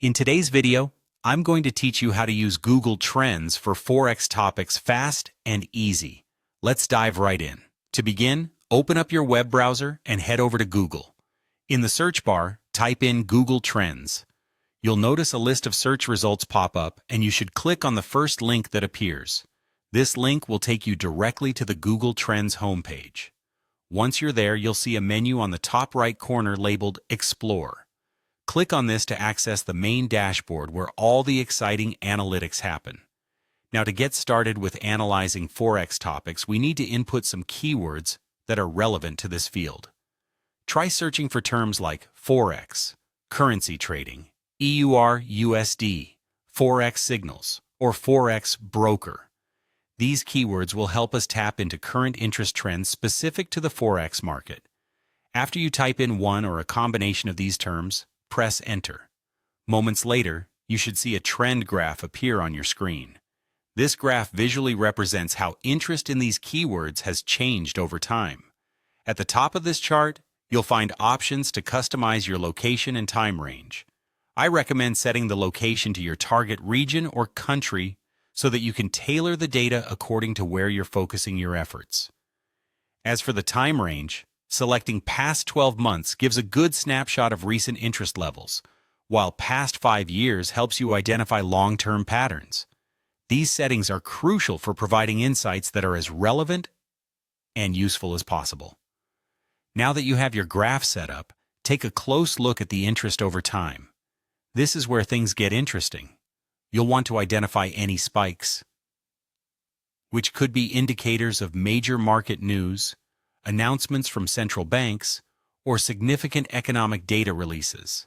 In today's video, I'm going to teach you how to use Google Trends for Forex topics fast and easy. Let's dive right in. To begin, open up your web browser and head over to Google. In the search bar, type in Google Trends. You'll notice a list of search results pop up, and you should click on the first link that appears. This link will take you directly to the Google Trends homepage. Once you're there, you'll see a menu on the top right corner labeled Explore. Click on this to access the main dashboard where all the exciting analytics happen. Now, to get started with analyzing Forex topics, we need to input some keywords that are relevant to this field. Try searching for terms like Forex, currency trading, EUR USD, Forex signals, or Forex broker. These keywords will help us tap into current interest trends specific to the Forex market. After you type in one or a combination of these terms, press Enter. Moments later, you should see a trend graph appear on your screen. This graph visually represents how interest in these keywords has changed over time. At the top of this chart, you'll find options to customize your location and time range. I recommend setting the location to your target region or country so that you can tailor the data according to where you're focusing your efforts. As for the time range, selecting past 12 months gives a good snapshot of recent interest levels, while past 5 years helps you identify long-term patterns. These settings are crucial for providing insights that are as relevant and useful as possible. Now that you have your graph set up, take a close look at the interest over time. This is where things get interesting. You'll want to identify any spikes, which could be indicators of major market news, announcements from central banks, or significant economic data releases.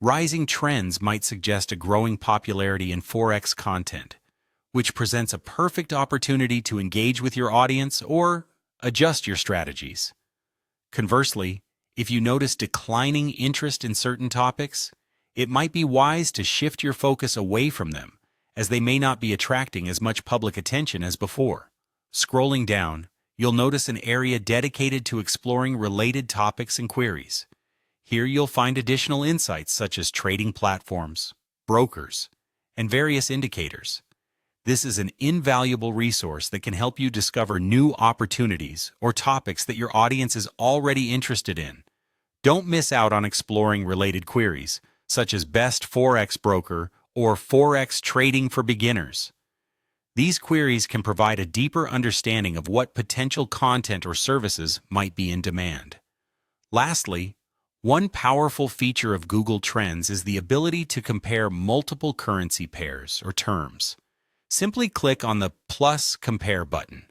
Rising trends might suggest a growing popularity in Forex content, which presents a perfect opportunity to engage with your audience or adjust your strategies. Conversely, if you notice declining interest in certain topics, it might be wise to shift your focus away from them, as they may not be attracting as much public attention as before. Scrolling down, you'll notice an area dedicated to exploring related topics and queries. Here you'll find additional insights such as trading platforms, brokers, and various indicators. This is an invaluable resource that can help you discover new opportunities or topics that your audience is already interested in. Don't miss out on exploring related queries, such as Best Forex Broker or Forex Trading for Beginners. These queries can provide a deeper understanding of what potential content or services might be in demand. Lastly, one powerful feature of Google Trends is the ability to compare multiple currency pairs or terms. Simply click on the plus compare button.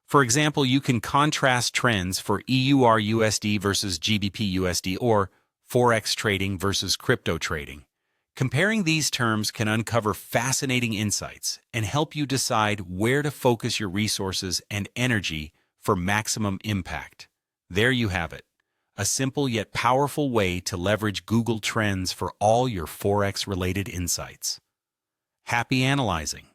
For example, you can contrast trends for EUR USD versus GBP USD or Forex trading versus crypto trading. Comparing these terms can uncover fascinating insights and help you decide where to focus your resources and energy for maximum impact. There you have it, a simple yet powerful way to leverage Google Trends for all your Forex-related insights. Happy analyzing!